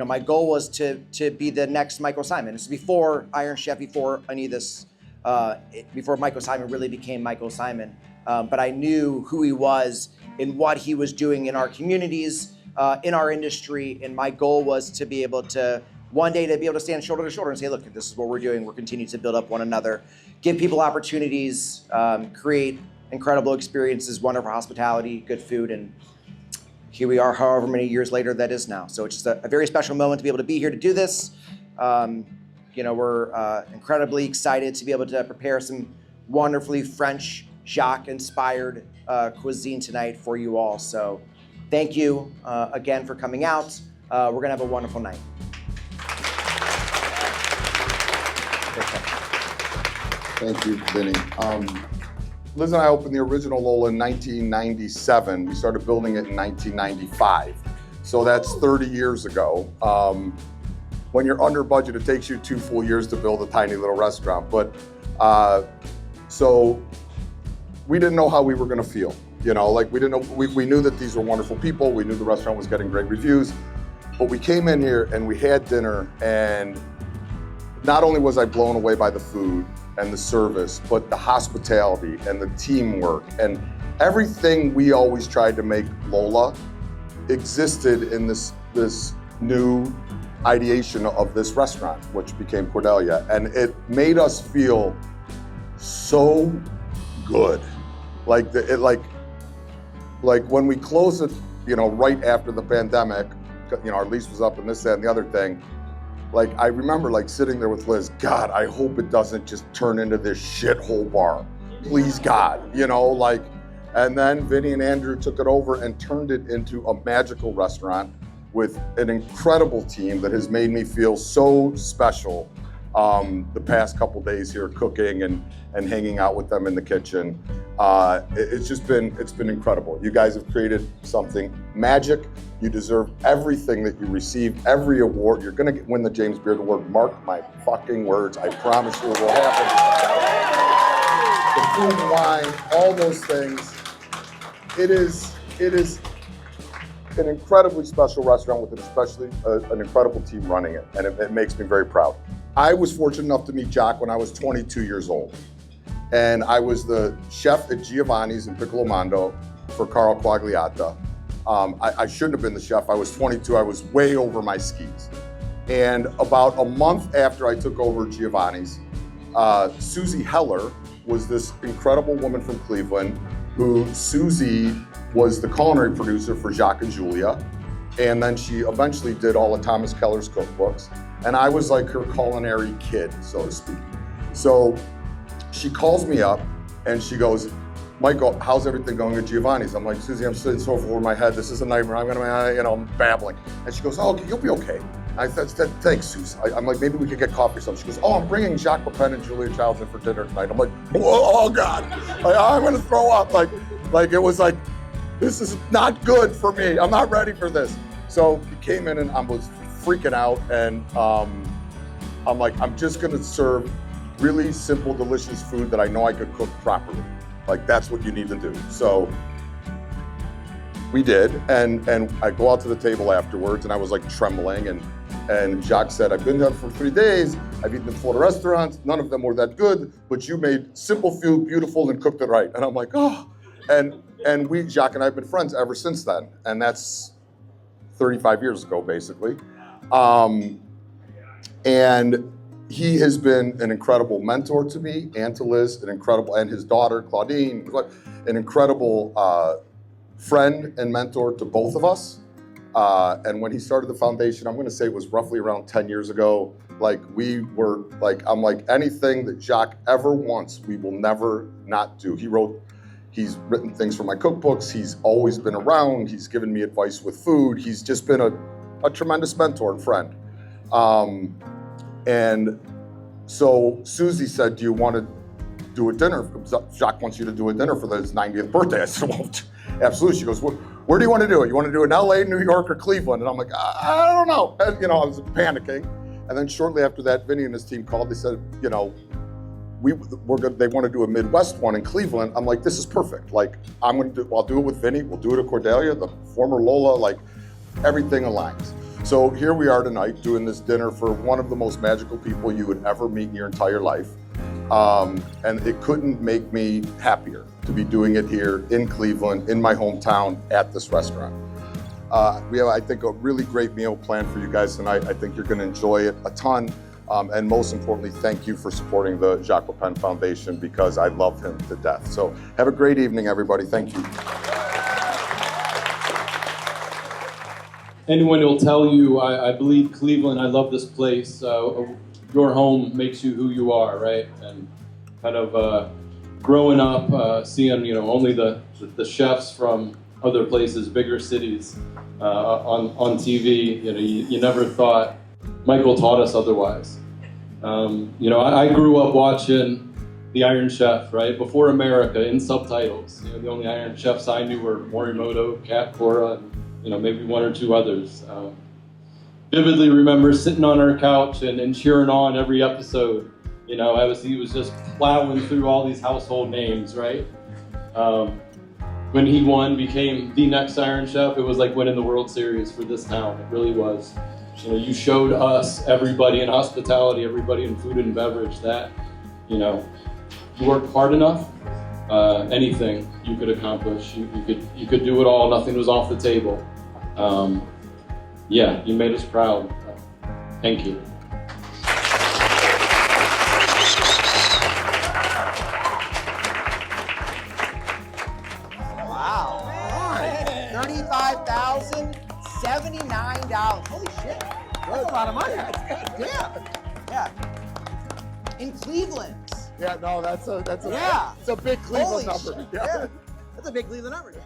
my goal was to be the next Michael Symon. This is before Iron Chef, before any of this, before Michael Symon really became Michael Symon. But I knew who he was and what he was doing in our communities, in our industry, and my goal was to be able to, one day, to be able to stand shoulder to shoulder and say, look, this is what we're doing. We're continuing to build up one another, give people opportunities, create incredible experiences, wonderful hospitality, good food, and here we are, however many years later that is now. So it's just a very special moment to be able to be here to do this. We're incredibly excited to be able to prepare some wonderfully French Jacques-inspired cuisine tonight for you all. So thank you again for coming out. We're gonna have a wonderful night. Thank you, Vinnie. Liz and I opened the original Lola in 1997. We started building it in 1995. So that's 30 years ago. When you're under budget, it takes you 2 full years to build a tiny little restaurant. But so we didn't know how we were gonna feel. We didn't know, we knew that these were wonderful people. We knew the restaurant was getting great reviews. But we came in here and we had dinner, and not only was I blown away by the food and the service, but the hospitality and the teamwork and everything we always tried to make Lola existed in this new ideation of this restaurant, which became Cordelia. And it made us feel so good. Like when we closed it, right after the pandemic, our lease was up and this, that, and the other thing. I remember sitting there with Liz, God, I hope it doesn't just turn into this shithole bar. Please, God, and then Vinnie and Andrew took it over and turned it into a magical restaurant with an incredible team that has made me feel so special the past couple days here cooking and hanging out with them in the kitchen. It's been incredible. You guys have created something magic. You deserve everything that you receive, every award. You're gonna win the James Beard Award. Mark my fucking words. I promise you it will happen. The food and wine, all those things. It is an incredibly special restaurant with an incredible team running it, and it makes me very proud. I was fortunate enough to meet Jacques when I was 22 years old. And I was the chef at Giovanni's in Piccolo Mondo for Carl Quagliata. I shouldn't have been the chef. I was 22, I was way over my skis. And about a month after I took over Giovanni's, Susie Heller was this incredible woman from Cleveland who Susie was the culinary producer for Jacques and Julia. And then she eventually did all of Thomas Keller's cookbooks. And I was like her culinary kid, so to speak. So she calls me up and she goes, Michael, how's everything going at Giovanni's? I'm like, Susie, I'm sitting so over my head. This is a nightmare. I'm babbling. And she goes, oh, you'll be okay. I said, thanks, Susie. I'm like, maybe we could get coffee or something. She goes, oh, I'm bringing Jacques Pépin and Julia Childs in for dinner tonight. I'm like, oh God, I'm gonna throw up. It was like, this is not good for me. I'm not ready for this. So he came in and I was freaking out, and I'm like, I'm just gonna serve really simple, delicious food that I know I could cook properly. That's what you need to do. So we did, and I go out to the table afterwards, and I was trembling, and Jacques said, I've been there for 3 days, I've eaten in 4 restaurants, none of them were that good, but you made simple food beautiful and cooked it right. And I'm like, oh, and Jacques and I have been friends ever since then, and that's 35 years ago, basically. And he has been an incredible mentor to me and to Liz, and his daughter, Claudine, an incredible friend and mentor to both of us. And when he started the foundation, I'm gonna say it was roughly around 10 years ago, I'm like, anything that Jacques ever wants, we will never not do. He's written things for my cookbooks, he's always been around, he's given me advice with food, he's just been a tremendous mentor and friend. And so Susie said, do you want to do a dinner? Jacques wants you to do a dinner for his 90th birthday. I said, well, absolutely. She goes, where do you want to do it? You want to do it in LA, New York, or Cleveland? And I'm like, I don't know. And, I was panicking. And then shortly after that, Vinnie and his team called. They said, they want to do a Midwest one in Cleveland. I'm like, this is perfect. I'll do it with Vinnie. We'll do it at Cordelia, the former Lola, everything aligns. So here we are tonight doing this dinner for one of the most magical people you would ever meet in your entire life. And it couldn't make me happier to be doing it here in Cleveland, in my hometown, at this restaurant. We have, I think, a really great meal planned for you guys tonight. I think you're going to enjoy it a ton. And most importantly, thank you for supporting the Jacques Pépin Foundation, because I love him to death. So have a great evening, everybody. Thank you. Anyone will tell you, I bleed Cleveland, I love this place. Your home makes you who you are, right? And kind of growing up, seeing only the chefs from other places, bigger cities, on TV. You never thought. Michael taught us otherwise. I grew up watching The Iron Chef, right? Before America, in subtitles. The only Iron Chefs I knew were Morimoto, Cat Cora, and maybe one or two others. Vividly remember sitting on our couch and cheering on every episode. He was just plowing through all these household names, right? When he won, became the next Iron Chef, it was like winning the World Series for this town. It really was. You showed us, everybody in hospitality, everybody in food and beverage, that, you work hard enough, anything you could accomplish. You could do it all. Nothing was off the table. Yeah, you made us proud. Thank you. Wow. $35,079. Holy shit. That's a lot of money. Yeah. In Cleveland. Yeah, no, that's a Yeah. it's a big Cleveland Holy number. shit. Yeah. That's a big Cleveland number. Yeah.